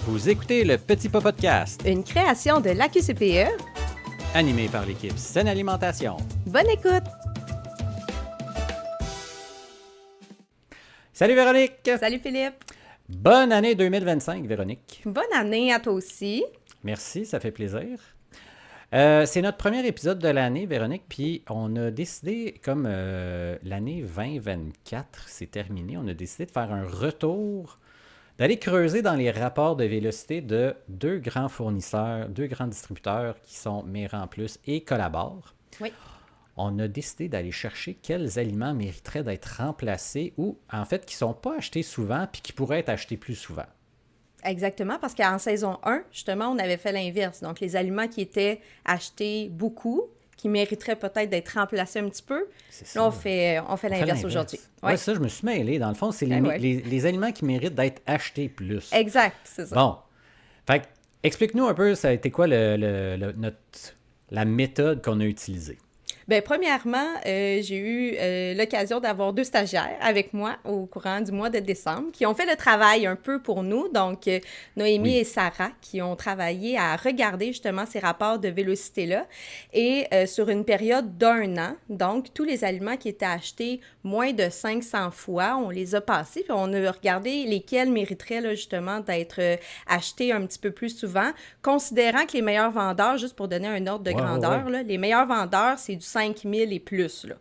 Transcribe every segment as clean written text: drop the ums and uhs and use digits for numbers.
Vous écoutez le Petit Pas Podcast, Une création de l'AQCPE. animé par l'équipe Saine Alimentation. Bonne écoute! Salut Véronique! Salut Philippe! Bonne année 2025, Véronique. Bonne année à toi aussi. Merci, ça fait plaisir. C'est notre premier épisode de l'année, Véronique, puis on a décidé, comme l'année 2024 s'est terminée, on a décidé de faire un retour, d'aller creuser dans les rapports de vélocité de deux grands fournisseurs, deux grands distributeurs qui sont Méran Plus et Collabore. Oui. On a décidé d'aller chercher quels aliments mériteraient d'être remplacés ou, en fait, qui ne sont pas achetés souvent puis qui pourraient être achetés plus souvent. Exactement, parce qu'en saison 1, justement, on avait fait l'inverse. Donc, les aliments qui étaient achetés beaucoup, qui mériteraient peut-être d'être remplacés un petit peu, C'est ça. là, on fait l'inverse aujourd'hui. Oui, ça, je me suis mêlé. Dans le fond, c'est les aliments qui méritent d'être achetés plus. Exact, c'est ça. Bon. Fait que, explique-nous un peu, ça a été quoi la méthode qu'on a utilisée. Bien, premièrement, j'ai eu l'occasion d'avoir 2 stagiaires avec moi au courant du mois de décembre qui ont fait le travail un peu pour nous. Donc, Noémie et Sarah qui ont travaillé à regarder justement ces rapports de vélocité-là et sur une période d'1 an. Donc, tous les aliments qui étaient achetés moins de 500 fois, on les a passés puis on a regardé lesquels mériteraient là, justement d'être achetés un petit peu plus souvent, considérant que les meilleurs vendeurs, juste pour donner un ordre de grandeur, là, les meilleurs vendeurs, c'est du 5000 et plus. Là.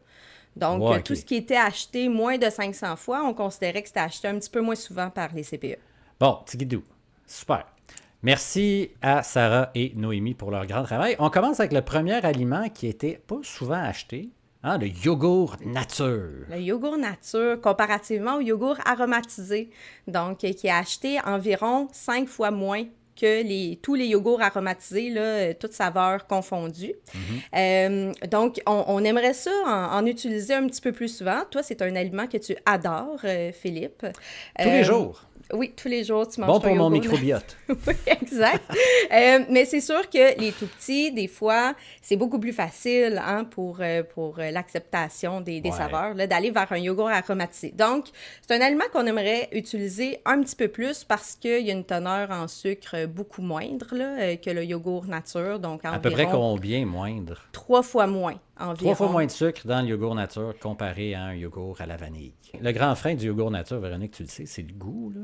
Donc, tout ce qui était acheté moins de 500 fois, on considérait que c'était acheté un petit peu moins souvent par les CPE. Bon, Tigidou, super. Merci à Sarah et Noémie pour leur grand travail. On commence avec le premier aliment qui était pas souvent acheté, le yogourt nature. Le yogourt nature, comparativement au yogourt aromatisé, donc qui est acheté environ 5 fois moins que tous les yogourts aromatisés, là, toutes saveurs confondues. Donc, on aimerait ça en utiliser un petit peu plus souvent. Toi, c'est un aliment que tu adores, Philippe. Tous les jours. Oui, tous les jours, tu manges bon ton pour mon yogourt. microbiote. Oui, exact. Mais c'est sûr que les tout-petits, des fois, c'est beaucoup plus facile pour l'acceptation des saveurs, là, d'aller vers un yogourt aromatisé. Donc, c'est un aliment qu'on aimerait utiliser un petit peu plus parce qu'il y a une teneur en sucre beaucoup moindre là, que le yogourt nature. Donc, à peu près combien moindre? 3 fois moins. Environ. 3 fois moins de sucre dans le yogourt nature comparé à un yogourt à la vanille. Le grand frein du yogourt nature, Véronique, tu le sais, c'est le goût, là.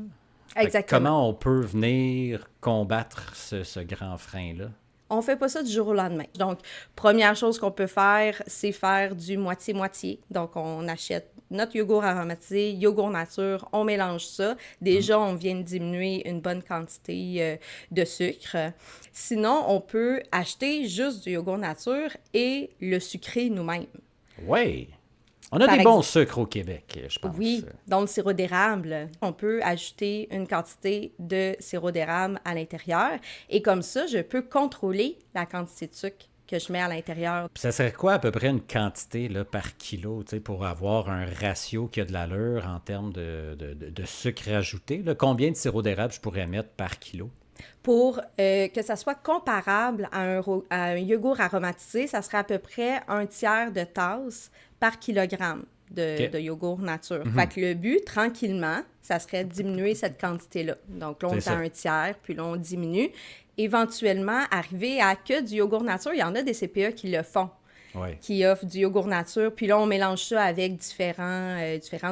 Exactement. Comment on peut venir combattre ce grand frein-là? On fait pas ça du jour au lendemain. Donc, première chose qu'on peut faire, c'est faire du moitié-moitié. Donc, on achète notre yogourt aromatisé, yogourt nature, on mélange ça. Déjà, on vient de diminuer une bonne quantité de sucre. Sinon, on peut acheter juste du yogourt nature et le sucrer nous-mêmes. Oui! On a des bons sucres au Québec, je pense. Oui, donc le sirop d'érable, on peut ajouter une quantité de sirop d'érable à l'intérieur et comme ça, je peux contrôler la quantité de sucre que je mets à l'intérieur. Puis ça serait quoi à peu près une quantité là, par kilo pour avoir un ratio qui a de l'allure en termes de sucre ajouté? Là? Combien de sirop d'érable je pourrais mettre par kilo? Pour que ça soit comparable à un yogourt aromatisé, ça serait à peu près 1/3 de tasse par kilogramme de yogourt nature. Fait que le but, tranquillement, ça serait de diminuer cette quantité-là. Donc là, on est à 1/3, puis là, on diminue. Éventuellement, arriver à que du yogourt nature, il y en a des CPE qui le font. Ouais. Qui offrent du yogourt nature. Puis là, on mélange ça avec différents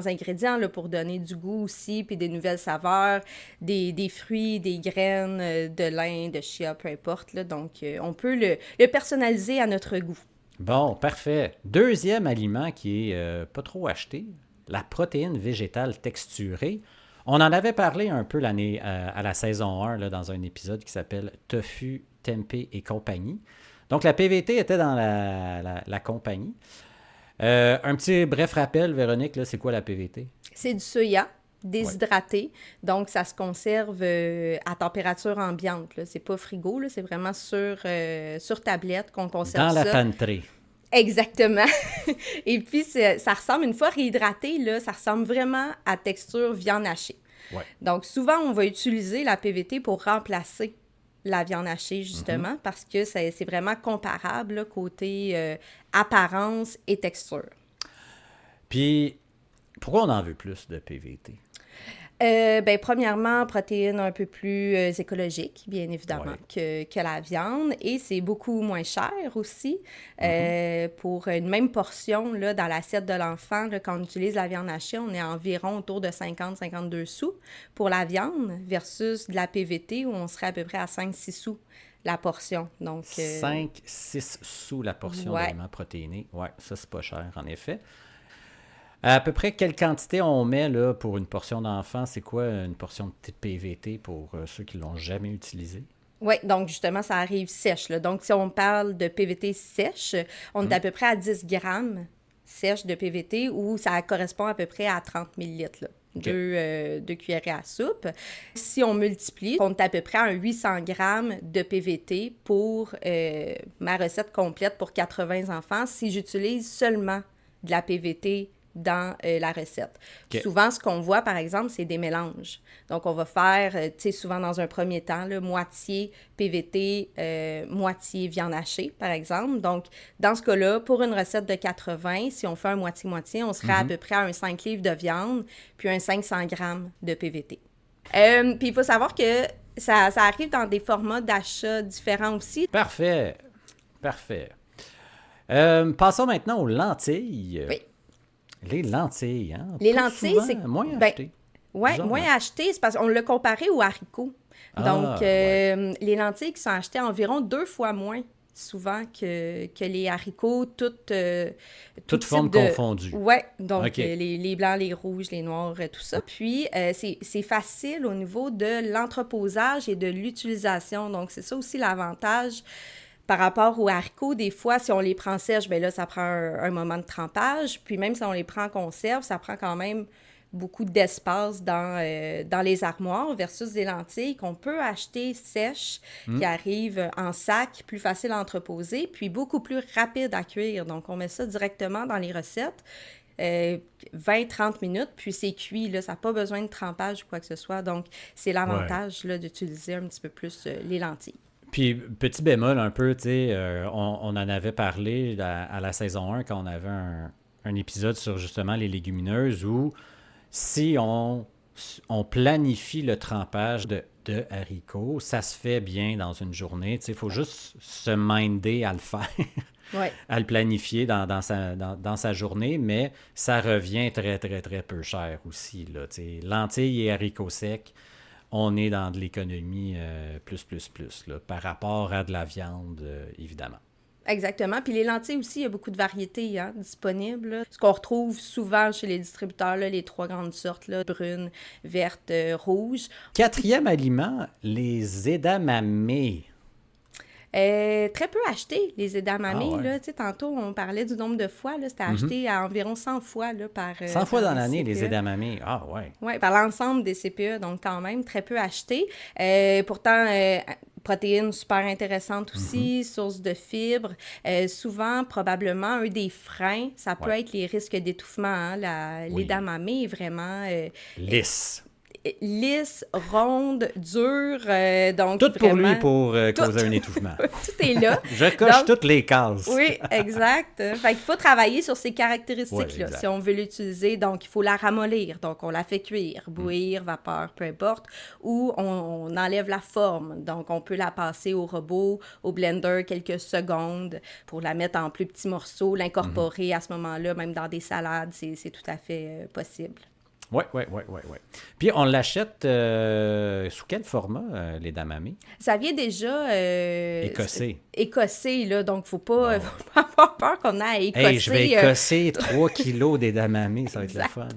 ingrédients là, pour donner du goût aussi, puis des nouvelles saveurs, des fruits, des graines, de lin, de chia, peu importe. Là. Donc, on peut le personnaliser à notre goût. Bon, parfait. Deuxième aliment qui est pas trop acheté, la protéine végétale texturée. On en avait parlé un peu à la saison 1 là, dans un épisode qui s'appelle Tofu, Tempeh et compagnie. Donc, la PVT était dans la compagnie. Un petit bref rappel, Véronique, là, c'est quoi la PVT? C'est du soya déshydraté. Donc, ça se conserve à température ambiante. Là. C'est pas frigo, là, c'est vraiment sur tablette qu'on conserve ça. Dans la pantry. Exactement. Et puis, ça ressemble, une fois réhydraté, là, ça ressemble vraiment à texture viande hachée. Ouais. Donc, souvent, on va utiliser la PVT pour remplacer la viande hachée, justement, parce que c'est vraiment comparable là, côté apparence et texture. Puis, pourquoi on en veut plus de PVT? Premièrement, protéines un peu plus écologiques, bien évidemment, que la viande. Et c'est beaucoup moins cher aussi. Pour une même portion, là, dans l'assiette de l'enfant, là, quand on utilise la viande hachée, on est environ autour de 50-52 sous pour la viande versus de la PVT où on serait à peu près à 5-6 sous la portion. Donc, 5-6 sous la portion ouais. d'aliments protéinés. Oui, ça, c'est pas cher, en effet. À peu près, quelle quantité on met là, pour une portion d'enfant? C'est quoi une portion de PVT pour ceux qui ne l'ont jamais utilisé? Oui, donc justement, ça arrive sèche, là. Donc, si on parle de PVT sèche, on est à peu près à 10 grammes sèche de PVT ou ça correspond à peu près à 30 millilitres, là. Deux cuillerées à soupe. Si on multiplie, on est à peu près à 800 grammes de PVT pour ma recette complète pour 80 enfants si j'utilise seulement de la PVT dans la recette. Souvent, ce qu'on voit, par exemple, c'est des mélanges. Donc, on va faire, tu sais, souvent dans un premier temps, là, moitié PVT, moitié viande hachée, par exemple. Donc, dans ce cas-là, pour une recette de 80, si on fait un moitié-moitié, on serait à peu près à un 5 livres de viande, puis un 500 grammes de PVT. Puis, il faut savoir que ça arrive dans des formats d'achat différents aussi. Parfait. Passons maintenant aux lentilles. Oui. Les lentilles, hein? Les Pas lentilles, souvent, c'est... moins acheté. Oui, Disons, moins hein. acheté, c'est parce qu'on l'a comparé aux haricots. Donc, les lentilles qui sont achetées environ 2 fois moins souvent que les haricots, toutes formes confondues. Oui, donc les blancs, les rouges, les noirs, tout ça. Puis, c'est facile au niveau de l'entreposage et de l'utilisation. Donc, c'est ça aussi l'avantage. Par rapport aux haricots, des fois, si on les prend sèches, bien là, ça prend un moment de trempage. Puis même si on les prend en conserve, ça prend quand même beaucoup d'espace dans les armoires versus des lentilles qu'on peut acheter sèches, qui arrivent en sac, plus facile à entreposer, puis beaucoup plus rapide à cuire. Donc, on met ça directement dans les recettes. 20-30 minutes, puis c'est cuit, là, ça n'a pas besoin de trempage ou quoi que ce soit. Donc, c'est l'avantage là, d'utiliser un petit peu plus les lentilles. Puis, petit bémol un peu, tu sais, on en avait parlé à la saison 1 quand on avait un épisode sur justement les légumineuses où si on planifie le trempage de haricots, ça se fait bien dans une journée. Tu sais, il faut juste se minder à le faire, à le planifier dans sa journée, mais ça revient très, très, très peu cher aussi, là, tu sais. Lentilles et haricots secs, on est dans de l'économie plus, là, par rapport à de la viande, évidemment. Exactement. Puis les lentilles aussi, il y a beaucoup de variétés disponibles. Là. Ce qu'on retrouve souvent chez les distributeurs, là, les 3 grandes sortes, là, brunes, vertes, rouges. 4e aliment, les edamame. Très peu acheté, les edamame. Là, tantôt, on parlait du nombre de fois. Là, c'était acheté à environ 100 fois là, par 100 fois dans l'année, CPE. les edamame. Ah, ouais. Oui, par l'ensemble des CPE, donc quand même, très peu acheté. Pourtant, protéines super intéressantes aussi, source de fibres. Souvent, probablement, un des freins, ça peut être les risques d'étouffement. Hein? L'edamame est vraiment... lisse, ronde, dure, donc tout pour vraiment... lui pour causer un étouffement. Tout est là. Je coche toutes les cases. Oui, exact. Fait qu'il faut travailler sur ces caractéristiques-là si on veut l'utiliser. Donc, il faut la ramollir. Donc, on la fait cuire, bouillir, vapeur, peu importe. Ou on enlève la forme. Donc, on peut la passer au robot, au blender quelques secondes pour la mettre en plus petits morceaux, l'incorporer à ce moment-là, même dans des salades, c'est tout à fait possible. Oui. Puis, on l'achète sous quel format, les edamame? Ça vient déjà... écossé. Écossé, là, donc faut pas avoir peur qu'on ait à écosser. Hey, je vais écosser 3 kilos d'edamame, ça va être le fun.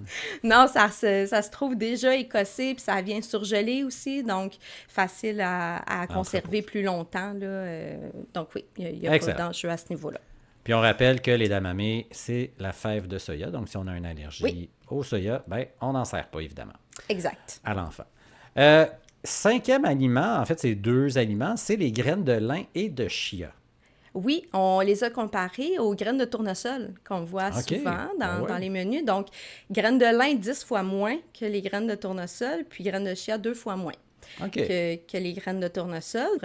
Non, ça se trouve déjà écossé, puis ça vient surgelé aussi, donc facile à conserver plus longtemps. Là, donc oui, il n'y a pas d'enjeu à ce niveau-là. Puis on rappelle que l'edamame, c'est la fève de soya. Donc, si on a une allergie au soya, ben, on n'en sert pas, évidemment. Exact. À l'enfant. 5e aliment, en fait, c'est 2 aliments, c'est les graines de lin et de chia. Oui, on les a comparés aux graines de tournesol qu'on voit souvent dans les menus. Donc, graines de lin 10 fois moins que les graines de tournesol, puis graines de chia 2 fois moins. OK. que les graines de tournesol.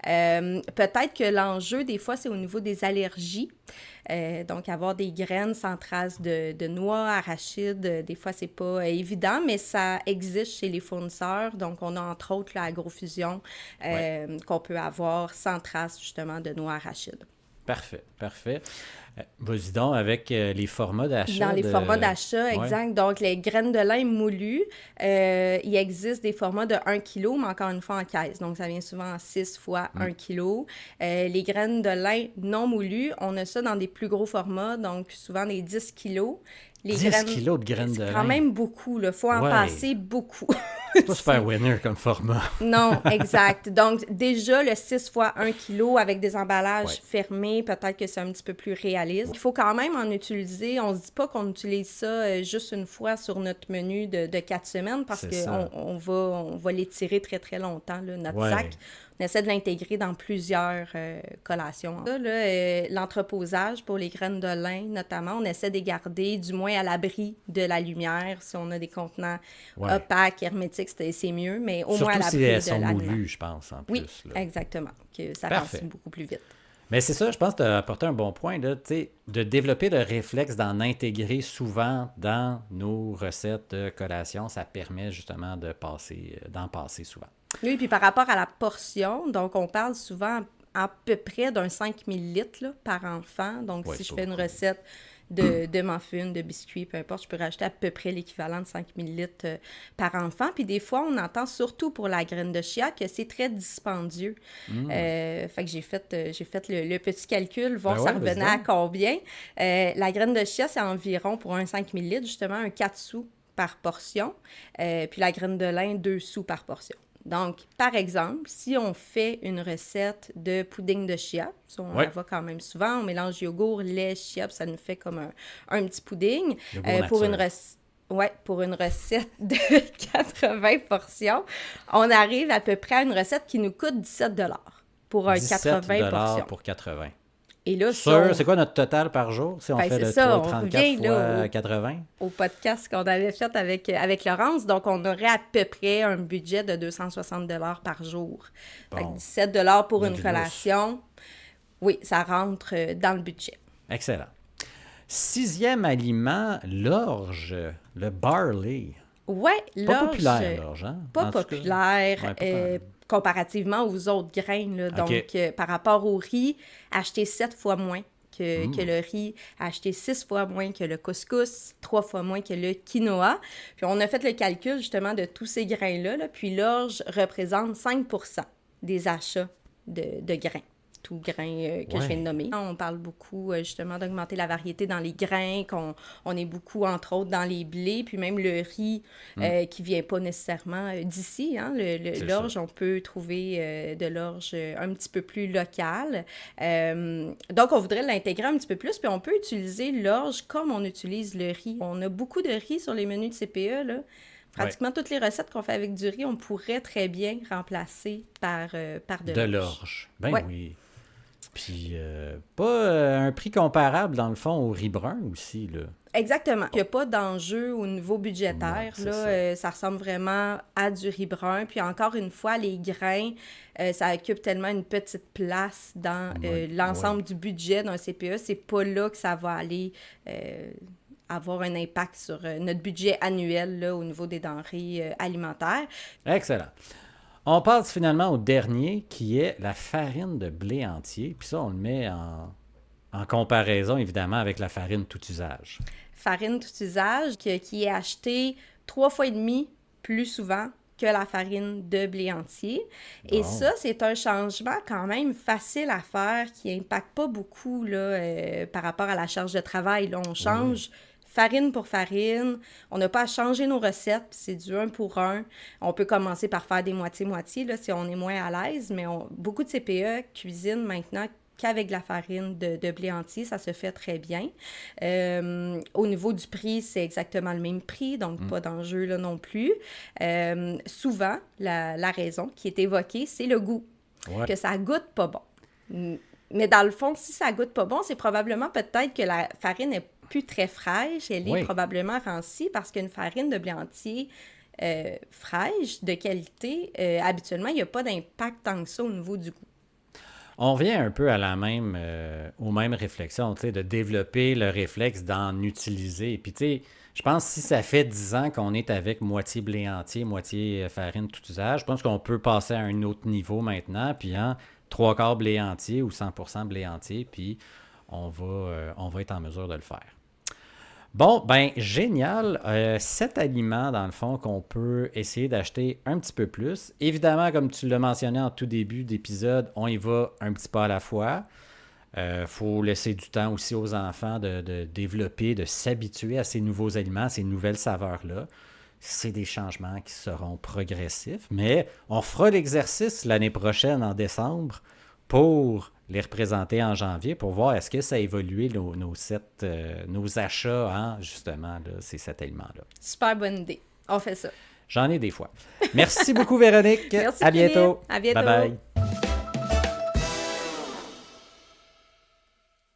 Peut-être que l'enjeu, des fois, c'est au niveau des allergies. Donc, avoir des graines sans traces de noix, arachides, des fois, c'est pas évident, mais ça existe chez les fournisseurs. Donc, on a entre autres l'Agrofusion qu'on peut avoir sans traces, justement, de noix, arachides. Parfait, parfait. Vas-y donc avec les formats d'achat. Dans les formats d'achat, Ouais. exact. Donc, les graines de lin moulues, il existe des formats de 1 kg, mais encore une fois en caisse. Donc, ça vient souvent en 6 fois 1 kg. Les graines de lin non moulues, on a ça dans des plus gros formats, donc souvent des 10 kg. 10 kilos de graines de c'est lin. quand même beaucoup, il faut en passer beaucoup. C'est pas super winner comme format. Non, exact. Donc, déjà, le 6 fois 1 kg avec des emballages fermés, peut-être que c'est un petit peu plus réaliste. Il faut quand même en utiliser. On se dit pas qu'on utilise ça juste une fois sur notre menu de 4 semaines parce qu'on va l'étirer très, très longtemps, là, notre sac. On essaie de l'intégrer dans plusieurs collations. Là, l'entreposage pour les graines de lin, notamment, on essaie de les garder du moins à l'abri de la lumière. Si on a des contenants opaques, hermétiques, c'est mieux, mais au moins à l'abri de la lumière. Surtout si elles sont moulues, je pense, en plus. Oui, exactement, que ça passe beaucoup plus vite. Mais c'est ça, je pense que tu as apporté un bon point, là, de développer le réflexe d'en intégrer souvent dans nos recettes de collation. Ça permet justement d'en passer souvent. Oui, puis par rapport à la portion, donc on parle souvent à peu près d'un 5 millilitres là, par enfant. Donc, si je fais une recette de muffins, de biscuits, peu importe, je peux rajouter à peu près l'équivalent de 5 millilitres par enfant. Puis des fois, on entend surtout pour la graine de chia que c'est très dispendieux. Fait que j'ai fait le petit calcul, voir ça revenait à combien. La graine de chia, c'est environ, pour un 5 millilitres, justement, un 4 sous par portion. Puis la graine de lin, 2 sous par portion. Donc, par exemple, si on fait une recette de pudding de chia, on la voit quand même souvent, on mélange yogourt, lait, chia, ça nous fait comme un petit pudding. Pour une recette de 80 portions, on arrive à peu près à une recette qui nous coûte 17 $ pour un 80 portions. Pour 80. Et là, c'est quoi notre total par jour si on fait le 34 fois 80? Au podcast qu'on avait fait avec Laurence. Donc, on aurait à peu près un budget de 260 $ par jour. Fait que 17 $ pour une collation. Oui, ça rentre dans le budget. Excellent. 6e aliment, l'orge, le barley. Oui, l'orge. Pas populaire, l'orge, hein? Pas populaire. Comparativement aux autres graines. Là. Donc, par rapport au riz, acheter 7 fois moins que le riz, acheter 6 fois moins que le couscous, 3 fois moins que le quinoa. Puis, on a fait le calcul, justement, de tous ces grains-là. Là. Puis, l'orge représente 5 % des achats de grains. Tout grain que je viens de nommer. On parle beaucoup, justement, d'augmenter la variété dans les grains, qu'on est beaucoup, entre autres, dans les blés, puis même le riz qui vient pas nécessairement d'ici. Hein, l'orge, on peut trouver de l'orge un petit peu plus locale. Donc, on voudrait l'intégrer un petit peu plus, puis on peut utiliser l'orge comme on utilise le riz. On a beaucoup de riz sur les menus de CPE, là. Pratiquement toutes les recettes qu'on fait avec du riz, on pourrait très bien remplacer par de l'orge. Ben oui. Puis, pas un prix comparable, dans le fond, au riz brun aussi, là. Exactement. Il n'y a pas d'enjeu au niveau budgétaire. Non, là, ça ressemble vraiment à du riz brun. Puis encore une fois, les grains, ça occupe tellement une petite place dans l'ensemble du budget d'un CPE. C'est pas là que ça va aller avoir un impact sur notre budget annuel là, au niveau des denrées alimentaires. Excellent. On passe finalement au dernier, qui est la farine de blé entier. Puis ça, on le met en comparaison, évidemment, avec la farine tout usage. Farine tout usage qui est achetée 3 fois et demi plus souvent que la farine de blé entier. Et ça, c'est un changement quand même facile à faire qui n'impacte pas beaucoup là, par rapport à la charge de travail. Là, on change... farine pour farine. On n'a pas à changer nos recettes, c'est du 1 pour 1. On peut commencer par faire des moitiés-moitiés là, si on est moins à l'aise, mais beaucoup de CPE cuisinent maintenant qu'avec de la farine de blé entier, ça se fait très bien. Au niveau du prix, c'est exactement le même prix, donc pas d'enjeu là non plus. Souvent, la raison qui est évoquée, c'est le goût, que ça goûte pas bon. Mais dans le fond, si ça goûte pas bon, c'est probablement peut-être que la farine est plus très fraîche, elle est probablement rancie parce qu'une farine de blé entier fraîche, de qualité, habituellement, il n'y a pas d'impact tant que ça au niveau du goût. On vient un peu à aux mêmes réflexions, tu sais, de développer le réflexe d'en utiliser. Puis, tu sais, je pense que si ça fait 10 ans qu'on est avec moitié blé entier, moitié farine tout usage, je pense qu'on peut passer à un autre niveau maintenant, puis trois quarts blé entier ou 100% blé entier, puis on va être en mesure de le faire. Bon, ben génial. 7 aliments, dans le fond, qu'on peut essayer d'acheter un petit peu plus. Évidemment, comme tu l'as mentionné en tout début d'épisode, on y va un petit pas à la fois. Faut laisser du temps aussi aux enfants de développer, de s'habituer à ces nouveaux aliments, à ces nouvelles saveurs-là. C'est des changements qui seront progressifs, mais on fera l'exercice l'année prochaine, en décembre, pour les représenter en janvier, pour voir est-ce que ça a évolué nos achats en, justement, là, ces 7 aliments-là. Super bonne idée. On fait ça. J'en ai des fois. Merci beaucoup, Véronique. Merci, à bientôt. Philippe. À bientôt. Bye bye.